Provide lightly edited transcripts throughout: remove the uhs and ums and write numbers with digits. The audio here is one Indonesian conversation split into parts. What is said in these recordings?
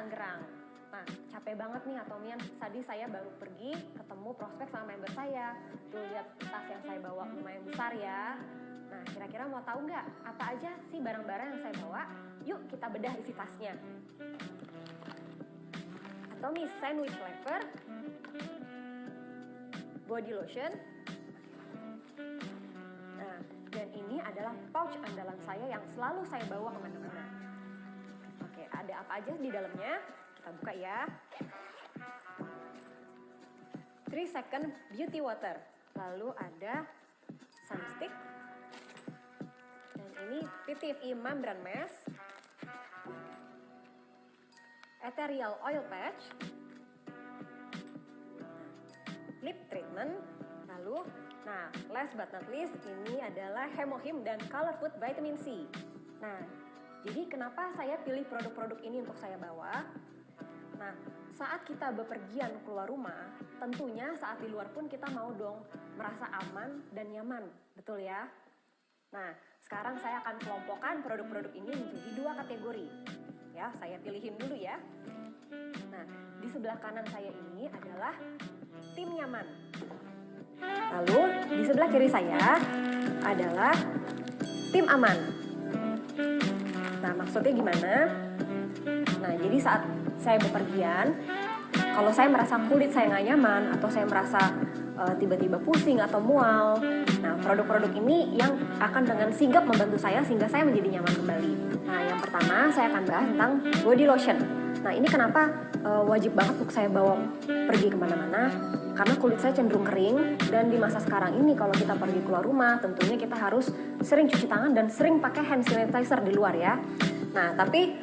Tangerang. Nah, capek banget nih Atomian. Tadi saya baru pergi ketemu prospek sama member saya. Tuh lihat tas yang saya bawa lumayan besar ya. Nah, kira-kira mau tahu nggak apa aja sih barang-barang yang saya bawa? Yuk kita bedah isi tasnya. Atomi sandwich lever, body lotion. Nah, dan ini adalah pouch andalan saya yang selalu saya bawa kemana-mana. Oke, ada apa aja di dalamnya? Kita buka ya. 3 second beauty water. Lalu ada sunstick. Dan ini PTFE membran mask. Ethereal oil patch. Lip treatment. Lalu, nah last but not least, ini adalah Hemohim dan Color Food Vitamin C. Nah, jadi kenapa saya pilih produk-produk ini untuk saya bawa? Nah, saat kita bepergian keluar rumah, tentunya saat di luar pun kita mau dong merasa aman dan nyaman, betul ya? Nah, sekarang saya akan kelompokkan produk-produk ini menjadi 2 kategori. Ya, saya pilihin dulu ya. Nah, di sebelah kanan saya ini adalah tim nyaman. Lalu, di sebelah kiri saya adalah tim aman. Nah, maksudnya gimana? Nah, jadi saat saya bepergian, kalau saya merasa kulit saya nggak nyaman atau saya merasa tiba-tiba pusing atau mual, nah produk-produk ini yang akan dengan sigap membantu saya sehingga saya menjadi nyaman kembali. Nah, yang pertama saya akan bahas tentang body lotion. Nah, ini kenapa wajib banget untuk saya bawa pergi kemana-mana? Karena kulit saya cenderung kering dan di masa sekarang ini kalau kita pergi keluar rumah tentunya kita harus sering cuci tangan dan sering pakai hand sanitizer di luar ya. Nah, tapi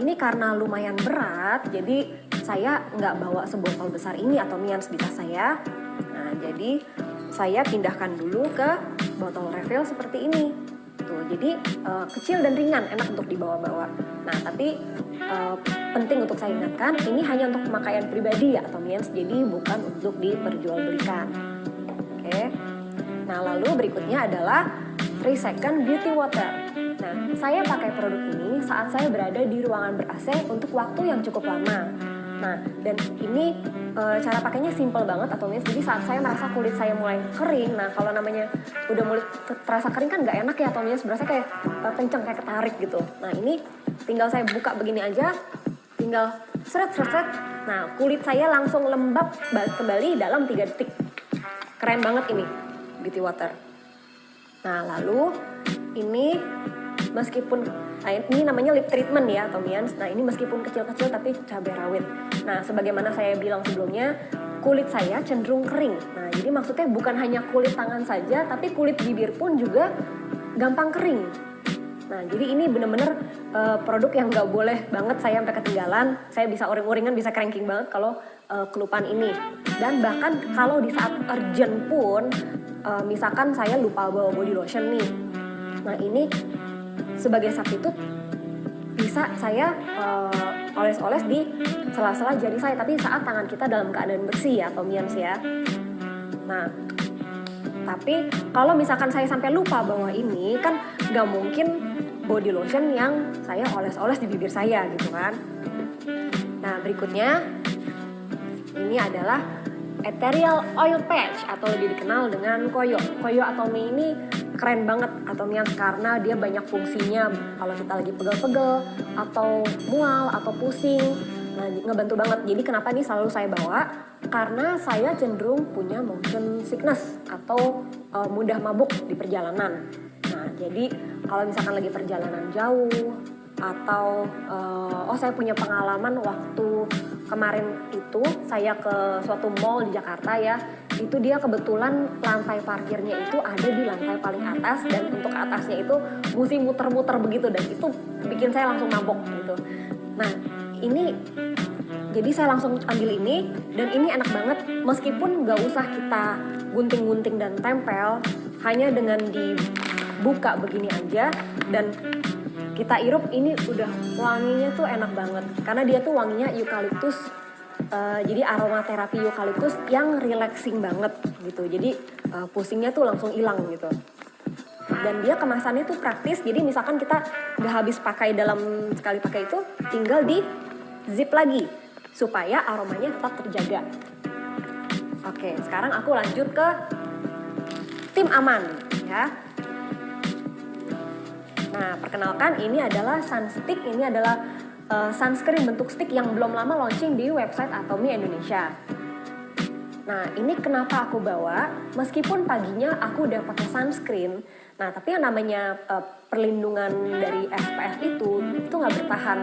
ini karena lumayan berat, jadi saya nggak bawa sebotol besar ini atau mians di tas saya. Nah, jadi saya pindahkan dulu ke botol refill seperti ini. Tuh, jadi kecil dan ringan, enak untuk dibawa-bawa. Nah, tapi penting untuk saya ingatkan, ini hanya untuk pemakaian pribadi ya atau mians, jadi bukan untuk diperjualbelikan. Oke. Nah, lalu berikutnya adalah 3 second beauty water. Nah, saya pakai produk ini saat saya berada di ruangan ber-AC untuk waktu yang cukup lama. Nah, dan ini cara pakainya simple banget atau misalnya jadi saat saya merasa kulit saya mulai kering, nah kalau namanya udah mulai terasa kering kan nggak enak ya atau misalnya berasa kayak kenceng, kayak ketarik gitu. Nah, ini tinggal saya buka begini aja, tinggal seret. Nah, kulit saya langsung lembab kembali dalam 3 detik. Keren banget ini beauty water. Nah, lalu ini meskipun ini namanya lip treatment ya atau mians. Nah, ini meskipun kecil-kecil tapi cabai rawit. Nah, sebagaimana saya bilang sebelumnya, kulit saya cenderung kering. Nah, jadi maksudnya bukan hanya kulit tangan saja, tapi kulit bibir pun juga gampang kering. Nah, jadi ini benar-benar produk yang nggak boleh banget saya sampai ketinggalan. Saya bisa uring-uringan, bisa cranking banget kalau kelupaan ini. Dan bahkan kalau di saat urgent pun, misalkan saya lupa bawa body lotion nih. Nah, ini sebagai substitute bisa saya oles-oles di sela-sela jari saya, tapi saat tangan kita dalam keadaan bersih ya atau mians ya. Nah, tapi kalau misalkan saya sampai lupa bawa ini, kan nggak mungkin body lotion yang saya oles-oles di bibir saya gitu kan. Nah, berikutnya ini adalah Ethereal Oil Patch atau lebih dikenal dengan Koyo. Koyo Atomi ini keren banget Atomian karena dia banyak fungsinya kalau kita lagi pegel-pegel atau mual atau pusing. Nah, ngebantu banget. Jadi kenapa nih selalu saya bawa? Karena saya cenderung punya motion sickness atau mudah mabuk di perjalanan. Nah, jadi kalau misalkan lagi perjalanan jauh atau saya punya pengalaman waktu kemarin itu saya ke suatu mall di Jakarta ya, itu dia kebetulan lantai parkirnya itu ada di lantai paling atas dan untuk atasnya itu mesti muter-muter begitu dan itu bikin saya langsung mabok gitu. Nah, ini jadi saya langsung ambil ini dan ini enak banget meskipun nggak usah kita gunting-gunting dan tempel, hanya dengan dibuka begini aja dan kita irup, ini udah wanginya tuh enak banget karena dia tuh wanginya eukaliptus, jadi aromaterapi eukaliptus yang relaxing banget gitu, jadi pusingnya tuh langsung hilang gitu. Dan dia kemasannya tuh praktis, jadi misalkan kita nggak habis pakai dalam sekali pakai itu, tinggal zip lagi supaya aromanya tetap terjaga. Oke, sekarang aku lanjut ke tim aman ya. Nah, perkenalkan ini adalah Sunstick, ini adalah sunscreen bentuk stick yang belum lama launching di website Atomy Indonesia. Nah, ini kenapa aku bawa, meskipun paginya aku udah pakai sunscreen, nah tapi yang namanya perlindungan dari SPF itu nggak bertahan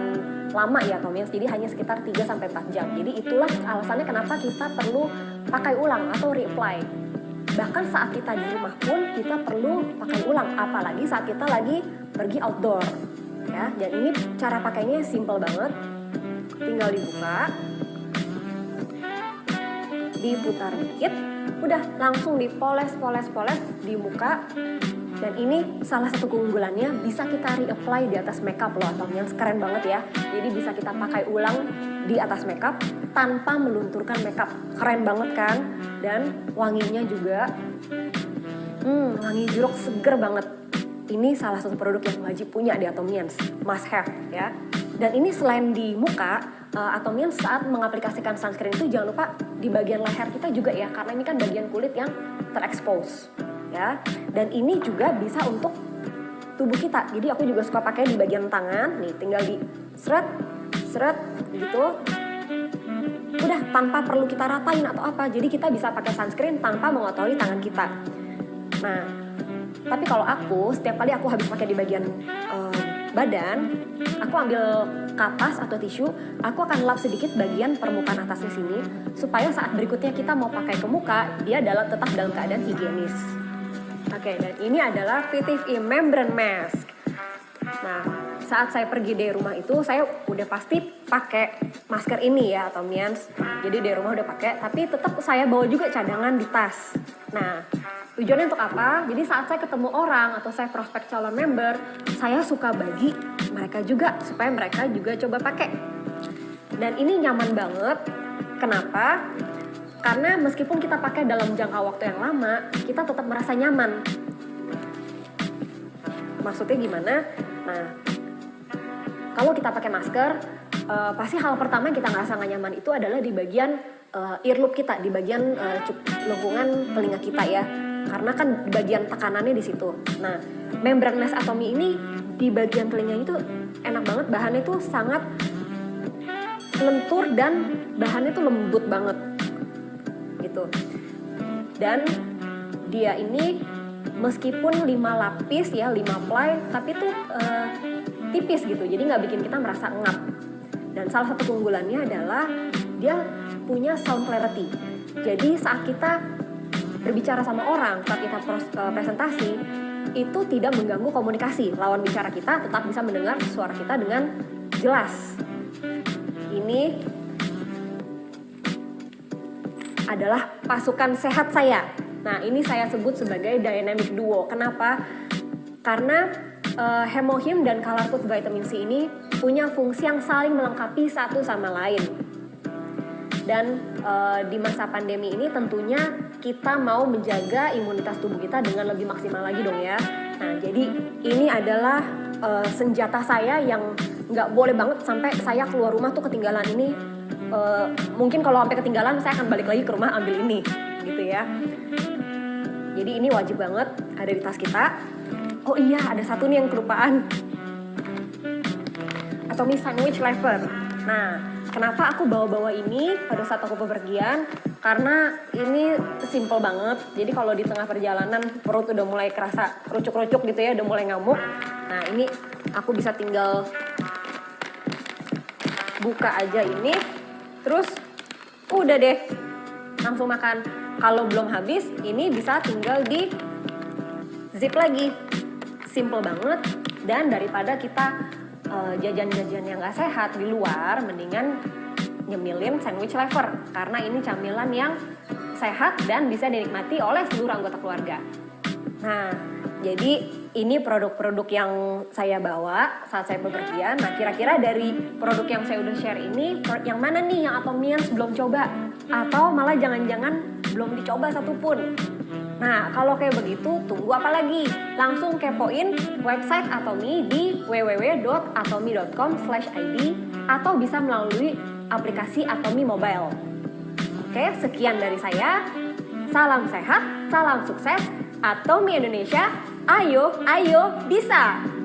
lama ya Atomy, jadi hanya sekitar 3-4 jam. Jadi itulah alasannya kenapa kita perlu pakai ulang atau reapply. Bahkan saat kita di rumah pun kita perlu pakai ulang, apalagi saat kita lagi pergi outdoor. Ya, dan ini cara pakainya simple banget, tinggal dibuka, diputar dikit, udah langsung dipoles di muka. Dan ini salah satu keunggulannya, bisa kita reapply di atas makeup loh, atau yang keren banget ya. Jadi bisa kita pakai ulang di atas makeup tanpa melunturkan makeup, keren banget kan? Dan wanginya juga, wangi jeruk seger banget. Ini salah satu produk yang wajib punya di Atomians, must have ya. Dan ini selain di muka, Atomians saat mengaplikasikan sunscreen itu jangan lupa di bagian leher kita juga ya, karena ini kan bagian kulit yang terekspos ya. Dan ini juga bisa untuk tubuh kita. Jadi aku juga suka pakai di bagian tangan, nih tinggal di seret gitu. Udah tanpa perlu kita ratain atau apa. Jadi kita bisa pakai sunscreen tanpa mengotori tangan kita. Nah, tapi kalau aku, setiap kali aku habis pakai di bagian badan, aku ambil kapas atau tisu, aku akan lap sedikit bagian permukaan atasnya sini, supaya saat berikutnya kita mau pakai ke muka, dia tetap dalam keadaan higienis. Oke, dan ini adalah PTFE Membrane Mask. Nah, saat saya pergi dari rumah itu, saya udah pasti pakai masker ini ya, Atomians. Jadi dari rumah udah pakai, tapi tetap saya bawa juga cadangan di tas. Nah, tujuannya untuk apa? Jadi saat saya ketemu orang atau saya prospek calon member, saya suka bagi mereka juga supaya mereka juga coba pakai. Dan ini nyaman banget. Kenapa? Karena meskipun kita pakai dalam jangka waktu yang lama, kita tetap merasa nyaman. Maksudnya gimana? Nah, kalau kita pakai masker, pasti hal pertama yang kita ngerasa gak nyaman itu adalah di bagian earlobe kita, di bagian lengkungan telinga kita ya. Karena kan bagian tekanannya di situ. Nah, Membrane Mask Atomy ini di bagian telinga itu enak banget, bahannya itu sangat lentur dan bahannya itu lembut banget gitu. Dan dia ini meskipun 5 lapis ya, 5 ply, tapi tuh tipis gitu, jadi nggak bikin kita merasa ngap. Dan salah satu keunggulannya adalah dia punya sound clarity. Jadi saat kita berbicara sama orang, saat kita presentasi, itu tidak mengganggu komunikasi. Lawan bicara kita tetap bisa mendengar suara kita dengan jelas. Ini adalah pasukan sehat saya. Nah, ini saya sebut sebagai dynamic duo. Kenapa? Karena Hemohim dan Color Food Vitamin C ini punya fungsi yang saling melengkapi satu sama lain. Dan di masa pandemi ini tentunya kita mau menjaga imunitas tubuh kita dengan lebih maksimal lagi dong ya. Nah, jadi ini adalah senjata saya yang nggak boleh banget sampai saya keluar rumah tuh ketinggalan ini. Mungkin kalau sampai ketinggalan saya akan balik lagi ke rumah ambil ini gitu ya. Jadi ini wajib banget ada di tas kita. Oh iya, ada satu nih yang kelupaan. Atomy Sandwich Lever. Nah, kenapa aku bawa-bawa ini pada saat aku bepergian? Karena ini simple banget. Jadi kalau di tengah perjalanan perut udah mulai kerasa kerucuk-kerucuk gitu ya, udah mulai ngamuk. Nah, ini aku bisa tinggal buka aja ini, terus udah deh langsung makan. Kalau belum habis, ini bisa tinggal di zip lagi. Simple banget, dan daripada kita jajan-jajan yang gak sehat di luar, mendingan nyemilin sandwich lever, karena ini camilan yang sehat dan bisa dinikmati oleh seluruh anggota keluarga. Nah, jadi ini produk-produk yang saya bawa saat saya bepergian. Nah, kira-kira dari produk yang saya udah share ini, yang mana nih yang Atomians belum coba? Atau malah jangan-jangan belum dicoba satupun? Nah, kalau kayak begitu, tunggu apa lagi? Langsung kepoin website Atomy di www.atomy.com/id atau bisa melalui aplikasi Atomy Mobile. Oke, sekian dari saya. Salam sehat, salam sukses, Atomy Indonesia, ayo bisa!